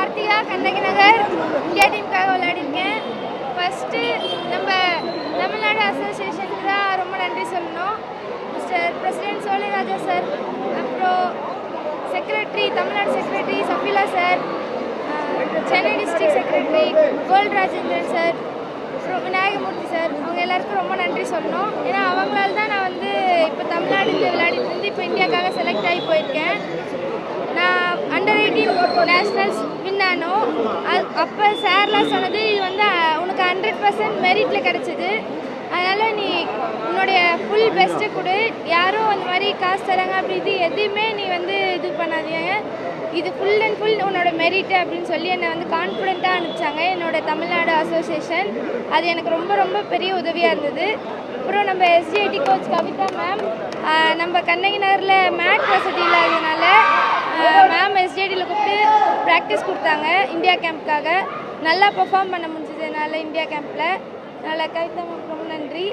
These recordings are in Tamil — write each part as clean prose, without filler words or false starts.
கார்த்திகா கண்ணகி நகர் இந்தியா டீமுக்காக விளையாடிருக்கேன். ஃபஸ்ட்டு நம்ம தமிழ்நாடு அசோசியேஷனுக்கு தான் ரொம்ப நன்றி சொல்லணும். மிஸ்டர் பிரசிடென்ட் சோலைராஜா சார், அப்புறம் secretary Tamil Nadu secretary Safila sir, Chennai district secretary gold Rajendran sir, அப்புறம் விநாயகமூர்த்தி சார், அவங்க எல்லாருக்கும் ரொம்ப நன்றி சொல்லணும். ஏன்னா அவங்களால தான் நான் வந்து இப்போ தமிழ்நாடுல விளையாடிட்டு இருந்து இப்போ இந்தியாவுக்காக செலக்ட் ஆகி போயிருக்கேன். நான் அண்டர் 18 நேஷ்னல்ஸ் வின் ஆனோம். அப்போ சார்லாம் சொன்னது இது வந்து உனக்கு 100% மெரிட்டில் கிடச்சிது, அதனால் நீ உன்னுடைய ஃபுல் பெஸ்ட்டை கொடு, யாரும் அந்த மாதிரி காசு தராங்க அப்படி இது எதுவுமே நீ வந்து இது பண்ணாதீங்க, இது ஃபுல் அண்ட் ஃபுல் உன்னோட மெரிட்டு அப்படின்னு சொல்லி என்னை வந்து கான்ஃபிடென்ட்டாக அனுப்பிச்சாங்க என்னோடய தமிழ்நாடு அசோசியேஷன். அது எனக்கு ரொம்ப ரொம்ப பெரிய உதவியாக இருந்தது. அப்புறம் நம்ம எஸ்ஜிஐடி கோச் கவிதா மேம், நம்ம கண்ணகி நகரில் மேட் வசதி இல்லாததுனால மேம் எஸ்ஜிஐடியில் கூப்பிட்டு ப்ராக்டிஸ் கொடுத்தாங்க இந்தியா கேம்ப்காக. நல்லா பெர்ஃபார்ம் பண்ண முடிஞ்சது என்னால் இந்தியா கேம்பில். அதனால் கவிதா மேம் ரொம்ப நன்றி.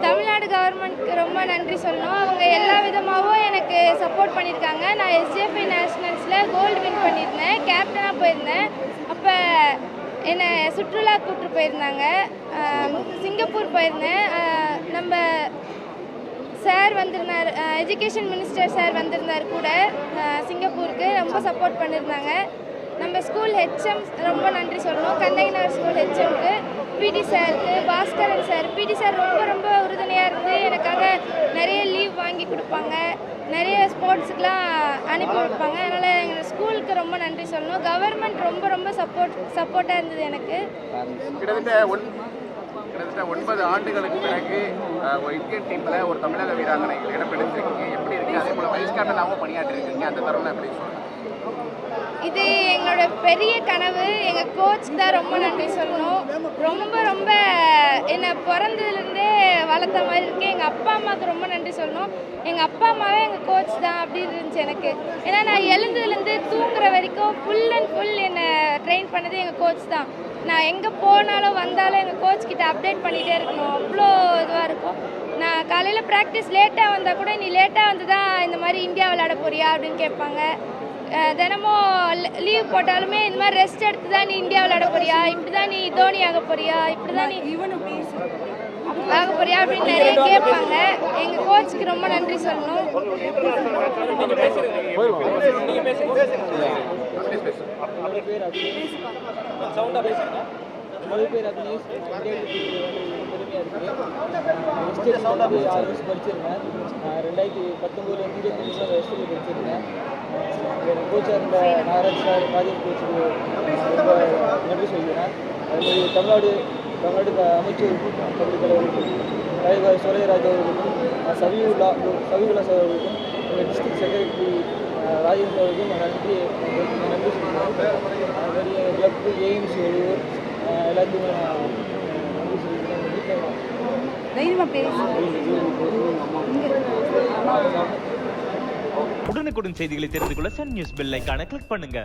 தமிழ்நாடு கவர்மெண்ட்க்கு ரொம்ப நன்றி சொல்லணும். அவங்க எல்லா விதமாகவும் எனக்கு சப்போர்ட் பண்ணியிருக்காங்க. நான் எஸ்ஜிஎஃப்ஐ நேஷ்னல்ஸில் கோல்டு வின் பண்ணியிருந்தேன், கேப்டனாக போயிருந்தேன். அப்போ என்னை சுற்றுலா கூப்பிட்டு போயிருந்தாங்க, சிங்கப்பூர் போயிருந்தேன். நம்ம சார் வந்திருந்தார், எஜுகேஷன் மினிஸ்டர் சார் வந்திருந்தார் கூட சிங்கப்பூருக்கு, ரொம்ப சப்போர்ட் பண்ணியிருந்தாங்க. நம்ம ஸ்கூல் ஹெச்எம் ரொம்ப நன்றி சொல்லணும். கண்ணகி நகர் ஸ்கூல் ஹெச்எம்க்கு, பிடி சாருக்கு, பாஸ்கரன் சார், பிடி சார் ரொம்ப ரொம்ப உறுதுணையாக இருந்து எனக்காக நிறைய லீவ் வாங்கி கொடுப்பாங்க, நிறைய ஸ்போர்ட்ஸுக்கெலாம் அனுப்பி வைப்பாங்க. அதனால் எங்கள் ஸ்கூலுக்கு ரொம்ப நன்றி சொல்லணும். கவர்மெண்ட் ரொம்ப ரொம்ப சப்போர்ட்டாக இருந்தது எனக்கு. கிட்டத்தட்ட 9 ஆண்டுகளுக்கு பிறகு இந்தியன் டீமில் ஒரு தமிழக வீராங்கனை இடம் பிடிச்சிருக்கீங்க, எப்படி இருக்குது? அதே போல் வைஸ் கேப்டனாகவும் பணியாற்றிருக்கீங்க, அந்த தருணம் எப்படி சொல்லுங்கள்? இது எங்களோட பெரிய கனவு. எங்கள் கோச் தான் ரொம்ப நன்றி சொல்லணும். ரொம்ப ரொம்ப என்னை பிறந்ததுலேருந்தே வளர்த்த மாதிரி இருக்குது. எங்கள் அப்பா அம்மாவுக்கு ரொம்ப நன்றி சொல்லணும். எங்கள் அப்பா அம்மாவே எங்கள் கோச் தான் அப்படி இருந்துச்சு எனக்கு. ஏன்னா நான் எழுந்ததுலேருந்து தூங்குற வரைக்கும் ஃபுல் அண்ட் ஃபுல் என்னை ட்ரெயின் பண்ணது எங்கள் கோச் தான். நான் எங்கே போனாலும் வந்தாலும் எங்கள் கோச் கிட்ட அப்டேட் பண்ணிகிட்டே இருக்கணும், அவ்வளோ இதுவாக இருக்கும். நான் காலையில் ப்ராக்டிஸ் லேட்டாக வந்தால் கூட நீ லேட்டாக வந்து தான் இந்த மாதிரி இந்தியா விளையாட போறியா அப்படின்னு கேட்பாங்க. தினமும் லீவ் போட்டாலுமே இந்த மாதிரி ரெஸ்ட் எடுத்து தான் நீ இந்தியா விளையாட போறியா, இப்படி தான் நீ தோனி ஆக போறியா, இப்படி தான் நீ ஆக போறியா அப்படின்னு நிறைய கேட்பாங்க. எங்கள் கோச்சுக்கு ரொம்ப நன்றி சொல்லணும். பேர் அக்னேஷ், பெருமையாக இருக்குது. ஆல்மோஸ்ட் படிச்சிருந்தேன். 2019 எஸ்டியில் படிச்சிருந்தேன். கோச்சாக இருந்த நாராஜ் சார், ராஜேஷ் கோச்சுக்கு ரொம்ப நன்றி சொல்கிறேன். அதுமாதிரி தமிழ்நாடு அமைச்சருக்கும், கபடி தலைவருக்கும், தலைவர் சோலைராஜ் அவர்களுக்கும், சவியுல்லா சார் அவர்களுக்கும், எங்கள் டிஸ்ட்ரிக்ட் செக்ரட்டரி ராஜேந்திர அவர்களுக்கும் நன்றி சொல்கிறேன். அதுமாதிரி எங்கள் கிளப்பு ஏஎம்சி வெளியூர் எல்லாத்தையுமே நன்றி சொல்லிக்கிறேன். உடனுக்குடன் செய்திகளை தெரிந்து கொள்ள சன் நியூஸ் பெல் ஐகானை கிளிக் பண்ணுங்க.